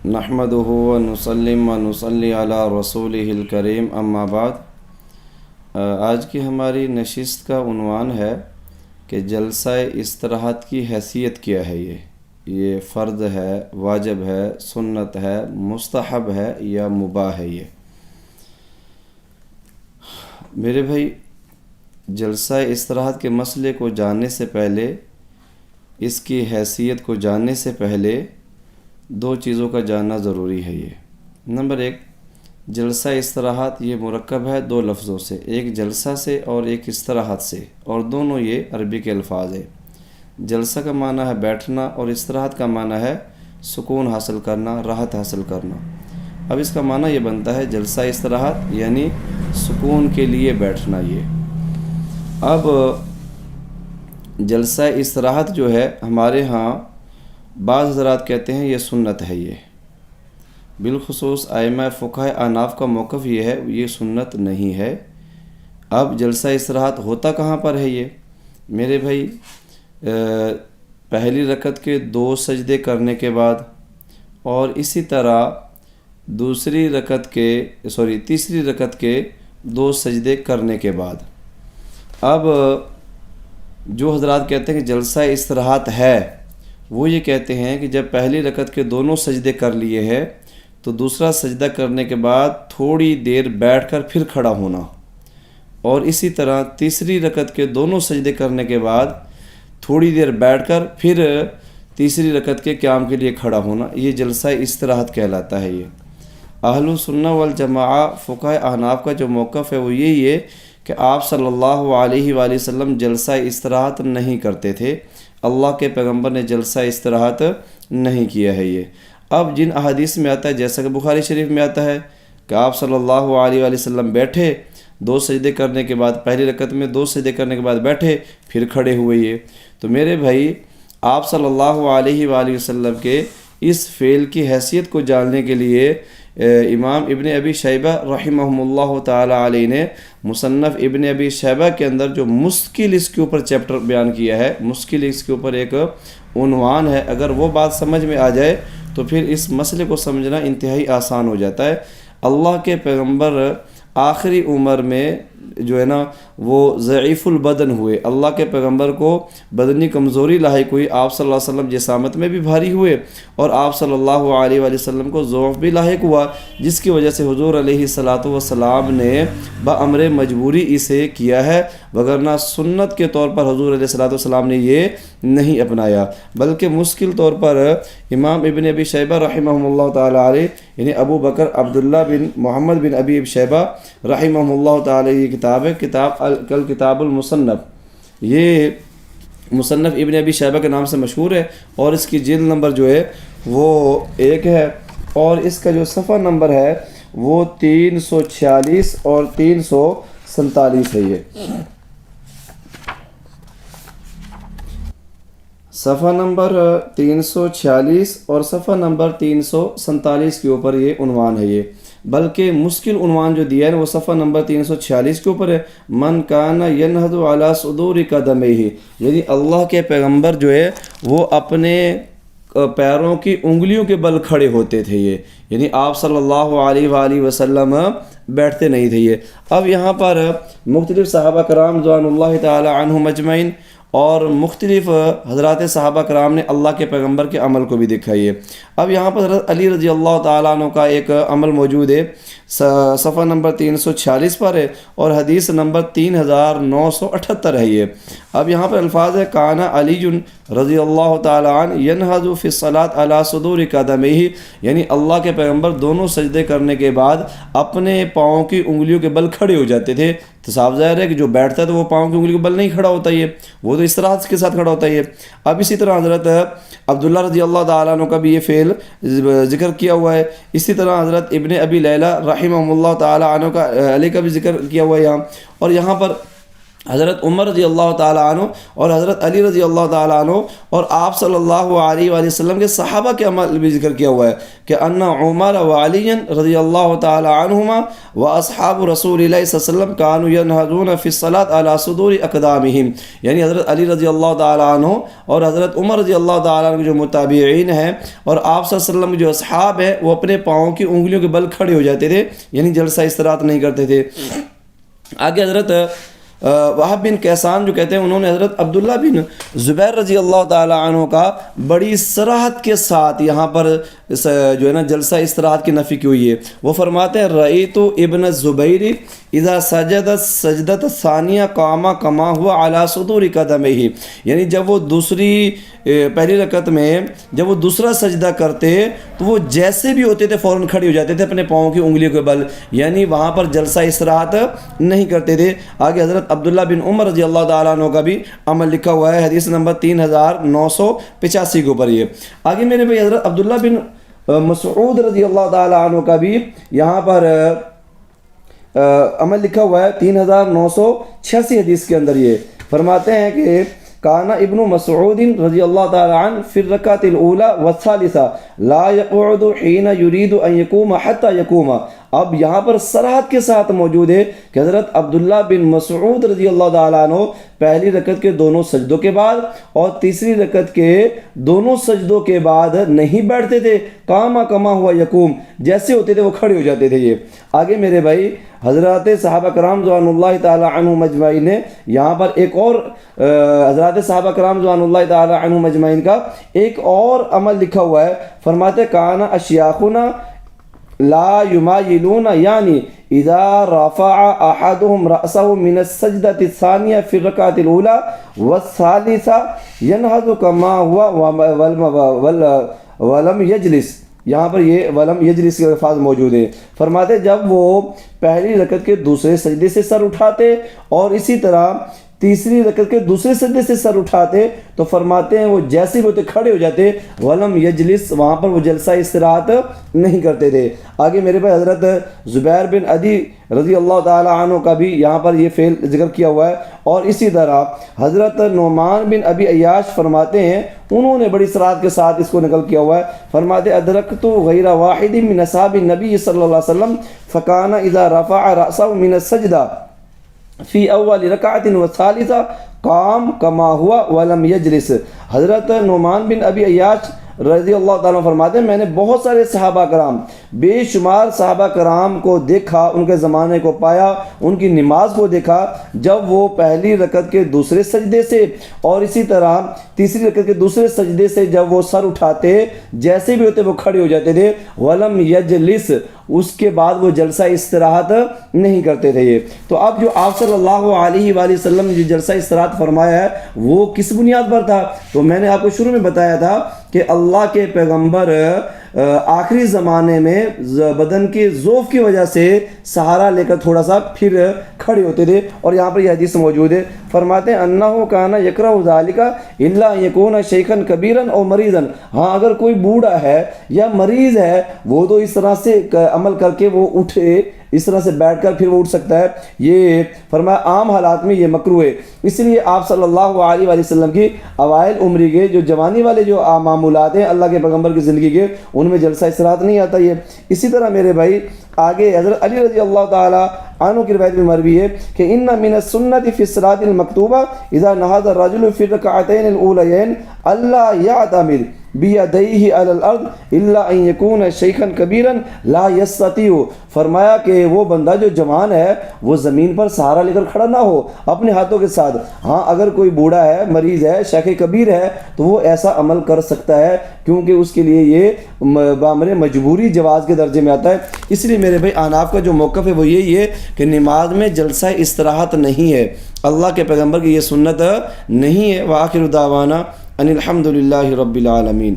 نحمدہ و نسلم و نصلی علی رسولہ الکریم اما بعد۔ آج کی ہماری نشست کا عنوان ہے کہ جلسہ استراحت کی حیثیت کیا ہے۔ یہ فرض ہے، واجب ہے، سنت ہے، مستحب ہے یا مباح ہے؟ میرے بھائی، جلسہ استراحت کے مسئلے کو جاننے سے پہلے، اس کی حیثیت کو جاننے سے پہلے دو چیزوں کا جاننا ضروری ہے۔ نمبر ایک، جلسہ استراحت یہ مرکب ہے دو لفظوں سے، ایک جلسہ سے اور ایک استراحت سے، اور دونوں یہ عربی کے الفاظ ہیں۔ جلسہ کا معنی ہے بیٹھنا اور استراحت کا معنی ہے سکون حاصل کرنا، راحت حاصل کرنا۔ اب اس کا معنی یہ بنتا ہے جلسہ استراحت یعنی سکون کے لیے بیٹھنا۔ اب جلسہ استراحت جو ہے ہمارے ہاں بعض حضرات کہتے ہیں یہ سنت ہے۔ بالخصوص ائمہ فقہاء احناف کا موقف یہ ہے یہ سنت نہیں ہے۔ اب جلسہ استراحت ہوتا کہاں پر ہے؟ میرے بھائی، پہلی رکعت کے 2 سجدے کرنے کے بعد، اور اسی طرح تیسری رکعت کے 2 سجدے کرنے کے بعد۔ اب جو حضرات کہتے ہیں کہ جلسہ استراحت ہے، وہ یہ کہتے ہیں کہ جب پہلی رکعت کے دونوں سجدے کر لیے ہیں تو دوسرا سجدہ کرنے کے بعد تھوڑی دیر بیٹھ کر پھر کھڑا ہونا، اور اسی طرح تیسری رکعت کے دونوں سجدے کرنے کے بعد تھوڑی دیر بیٹھ کر پھر تیسری رکعت کے قیام کے لیے کھڑا ہونا، یہ جلسہ استراحت کہلاتا ہے۔ اہل السنہ والجماعہ فقہاء احناف کا جو موقف ہے وہ یہی ہے کہ آپ صلی اللہ علیہ وآلہ وسلم جلسہ استراحت نہیں کرتے تھے، اللہ کے پیغمبر نے جلسہ استراحت نہیں کیا ہے۔ اب جن احادیث میں آتا ہے، جیسا کہ بخاری شریف میں آتا ہے کہ آپ صلی اللہ علیہ وآلہ وسلم بیٹھے 2 سجدے کرنے کے بعد، پہلی رکعت میں 2 سجدے کرنے کے بعد بیٹھے پھر کھڑے ہوئے۔ تو میرے بھائی، آپ صلی اللہ علیہ وآلہ وسلم کے اس فعل کی حیثیت کو جاننے کے لیے امام ابن ابی شیبہ رحمہ اللہ تعالی علیہ نے مصنف ابن ابی شیبہ کے اندر جو مشکل اس کے اوپر چیپٹر بیان کیا ہے، مشکل اس کے اوپر ایک عنوان ہے، اگر وہ بات سمجھ میں آ جائے تو پھر اس مسئلے کو سمجھنا انتہائی آسان ہو جاتا ہے۔ اللہ کے پیغمبر آخری عمر میں جو ہے نا وہ ضعیف البدن ہوئے، اللہ کے پیغمبر کو بدنی کمزوری لاحق ہوئی، آپ صلی اللہ علیہ وسلم جسامت میں بھی بھاری ہوئے، اور آپ صلی اللہ علیہ وآلہ وسلم کو ضعف بھی لاحق ہوا، جس کی وجہ سے حضور علیہ الصلاۃ والسلام نے بامر مجبوری اسے کیا ہے، وگرنہ سنت کے طور پر حضور علیہ الصلاۃ والسلام نے یہ نہیں اپنایا، بلکہ مشکل طور پر امام ابن ابی شیبہ رحمہ اللہ تعالی علیہ، یعنی ابو بکر عبداللہ بن محمد بن ابی شیبہ رحمہ اللہ تعالی، یہ کتاب ہے، کتاب المصنف، یہ مصنف ابن ابی شیبہ کے نام سے مشہور ہے، اور اس کی جلد نمبر جو ہے وہ 1 ہے، اور اس کا جو صفحہ نمبر ہے وہ 346 اور 347 ہے۔ یہ صفحہ نمبر 346 اور صفحہ نمبر 347 کے اوپر یہ عنوان ہے۔ بلکہ مشکل عنوان جو دیا ہے وہ صفحہ نمبر 346 کے اوپر ہے، من کان ینہض علی صدور قدمیہ، یعنی اللہ کے پیغمبر جو ہے وہ اپنے پیروں کی انگلیوں کے بل کھڑے ہوتے تھے، یعنی آپ صلی اللہ علیہ وآلہ وسلم بیٹھتے نہیں تھے۔ اب یہاں پر مختلف صحابہ کرام رضوان اللہ تعالی عنہم اجمعین اور مختلف حضرات صحابہ کرام نے اللہ کے پیغمبر کے عمل کو بھی دکھائی ہے۔ اب یہاں پر حضرت علی رضی اللہ تعالیٰ عنہ کا ایک عمل موجود ہے، صفحہ نمبر 346 پر ہے، اور حدیث نمبر 3978 ہے۔ یہ اب یہاں پر الفاظ ہے، کان علی رضی اللہ تعالیٰ عنہ ینہض فی الصلاۃ علی صدور قدمیہ، یعنی اللہ کے پیغمبر دونوں سجدے کرنے کے بعد اپنے پاؤں کی انگلیوں کے بل کھڑے ہو جاتے تھے۔ تو صاف ظاہر ہے کہ جو بیٹھتا ہے تو وہ پاؤں کی انگلی کے بل نہیں کھڑا ہوتا ہے، وہ تو استراحت کے ساتھ کھڑا ہوتا ہے۔ اب اسی طرح حضرت عبداللہ رضی اللہ تعالیٰ عنہ کا بھی یہ فعل ذکر کیا ہوا ہے، اسی طرح حضرت ابن ابی لیلہ رحمہ اللہ تعالیٰ عنہ کا علی کا بھی ذکر کیا ہوا ہے یہاں، اور یہاں پر حضرت عمر رضی اللہ تعالیٰ عنہ اور حضرت علی رضی اللہ تعالیٰ عنہ اور آپ صلی اللہ علیہ وآلہ وسلم کے صحابہ کے عمل بھی ذکر کیا ہوا ہے کہ ان عمر و علی رضی اللہ تعالیٰ عنہما و اصحاب رسول اللہ صلی اللہ علیہ وسلم کانوا ینہضون فی الصلاۃ علی صدور اقدامہم، یعنی حضرت علی رضی اللہ تعالیٰ عنہ اور حضرت عمر رضی اللہ تعالیٰ عنہ کے جو متابعین ہیں اور آپ صلی اللہ علیہ وسلم کے جو اصحاب ہیں وہ اپنے پاؤں کی انگلیوں کے بل کھڑے ہو جاتے تھے، یعنی جلسہ استراحت نہیں کرتے تھے۔ آگے حضرت وہب بن کیسان جو کہتے ہیں انہوں نے حضرت عبداللہ بن زبیر رضی اللہ تعالیٰ عنہ کا بڑی صراحت کے ساتھ یہاں پر جو ہے نا جلسہ استراحت کی نفی کی ہوئی ہے۔ وہ فرماتے ہیں رأیت ابن الزبیر اذا سجد سجدۃ ثانیہ قام کما ہوا علی صدور قدمہ، یعنی جب وہ پہلی رکعت میں جب وہ دوسرا سجدہ کرتے تو وہ جیسے بھی ہوتے تھے فوراً کھڑے ہو جاتے تھے اپنے پاؤں کی انگلیوں کے بل، یعنی وہاں پر جلسہ استراحت نہیں کرتے تھے۔ آگے حضرت عبداللہ بن عمر رضی اللہ تعالیٰ عنہ کا بھی عمل لکھا ہوا ہے، حدیث نمبر 3985 کے اوپر۔ یہ آگے میرے بھائی حضرت عبداللہ بن مسعود رضی اللہ تعالیٰ عنہ کا بھی یہاں پر عمل لکھا ہوا ہے 3986 حدیث کے اندر۔ یہ فرماتے ہیں کہ کانا ابن مسعود رضی اللہ تعالی عنہ فی الرکعۃ الاولی والثالثہ لا یقعد حین یرید ان یقوم حتی یقوم۔ اب یہاں پر صراحت کے ساتھ موجود ہے کہ حضرت عبداللہ بن مسعود رضی اللہ تعالیٰ عنہ پہلی رکعت کے دونوں سجدوں کے بعد اور تیسری رکعت کے دونوں سجدوں کے بعد نہیں بیٹھتے تھے، قام کما ہوا یقوم، جیسے ہوتے تھے وہ کھڑے ہو جاتے تھے۔ یہ آگے میرے بھائی حضرات صحابہ کرام رضوان اللہ تعالیٰ عنہم اجمعین نے یہاں پر ایک اور حضرات صحابہ کرام رضوان اللہ تعالیٰ عنہم اجمعین کا ایک اور عمل لکھا ہوا ہے۔ فرماتے کانا اشیاخنا لا یمایلون، یعنی اذا رفع احدهم رأسه من السجدة الثانية في الركعة الأولى والثالثة ينهض كما هو ولم يجلس۔ یہاں پر یہ ولم یجلس کے الفاظ موجود ہیں۔ فرماتے جب وہ پہلی رکعت کے دوسرے سجدے سے سر اٹھاتے اور اسی طرح تیسری رکعت کے دوسرے سجدے سے سر اٹھاتے تو فرماتے ہیں وہ جیسے بھی ہوتے کھڑے ہو جاتے، ولم یجلس، وہاں پر وہ جلسہ استراحت نہیں کرتے تھے۔ آگے میرے پاس حضرت زبیر بن عدی رضی اللہ تعالی عنہ کا بھی یہاں پر یہ فعل ذکر کیا ہوا ہے، اور اسی طرح حضرت نعمان بن ابی عیاش فرماتے ہیں انہوں نے بڑی صراحت کے ساتھ اس کو نقل کیا ہوا ہے۔ فرماتے ادرکت غیر واحد من اصحاب النبی صلی اللہ علیہ وسلم فکان اذا رفع رأسه من السجدہ فی اول رکعت والثالثہ قام کما ہوا ولم یجلس۔ حضرت نعمان بن ابی عیاش رضی اللہ تعالیٰ فرماتے ہیں میں نے بہت سارے صحابہ کرام، بے شمار صحابہ کرام کو دیکھا، ان کے زمانے کو پایا، ان کی نماز کو دیکھا، جب وہ پہلی رکعت کے دوسرے سجدے سے اور اسی طرح تیسری رکعت کے دوسرے سجدے سے جب وہ سر اٹھاتے جیسے بھی ہوتے وہ کھڑے ہو جاتے تھے، ولم یجلس، اس کے بعد وہ جلسہ استراحت نہیں کرتے تھے۔ یہ تو اب جو آپ صلی اللہ علیہ وآلہ وسلم نے جو جلسہ استراحت فرمایا ہے وہ کس بنیاد پر تھا؟ تو میں نے آپ کو شروع میں بتایا تھا کہ اللہ کے پیغمبر آخری زمانے میں بدن کے ضعف کی وجہ سے سہارا لے کر تھوڑا سا پھر کھڑے ہوتے تھے، اور یہاں پر یہ حدیث موجود ہے۔ فرماتے ہیں انہ کان یکرہ ذالک الا یکون شیخا کبیرا او مریضا، ہاں اگر کوئی بوڑھا ہے یا مریض ہے وہ تو اس طرح سے عمل کر کے وہ اٹھے، اس طرح سے بیٹھ کر پھر وہ اٹھ سکتا ہے، یہ فرمایا عام حالات میں یہ مکروہ ہے۔ اس لیے آپ صلی اللہ علیہ وآلہ وسلم کی اوائل عمری کے جو جوانی والے جو معمولات ہیں اللہ کے پیغمبر کی زندگی کے، ان میں جلسہ استراحت نہیں آتا یہ۔ اسی طرح میرے بھائی آگے حضرت علی رضی اللہ تعالی عنہ کی روایت میں مروی ہے کہ ان من السنۃ فی الصلاۃ المکتوبہ اذا نہض الرجل فی الرکعتین الاولیین الا یعتمد بیدیہ علی الارض الا ان یکون شیخا کبیرا لا یستطیع۔ فرمایا کہ وہ بندہ جو جوان ہے وہ زمین پر سہارا لے کر کھڑا نہ ہو اپنے ہاتھوں کے ساتھ، ہاں اگر کوئی بوڑھا ہے، مریض ہے، شیخ کبیر ہے تو وہ ایسا عمل کر سکتا ہے، کیونکہ اس کے لیے یہ بامر مجبوری جواز کے درجے میں آتا ہے۔ اس لیے میرے بھائی احناف کا جو موقف ہے وہ یہی ہے کہ نماز میں جلسہ استراحت نہیں ہے، اللہ کے پیغمبر کی یہ سنت نہیں ہے۔ وآخر دعوانا ان الحمد للہ رب العالمین۔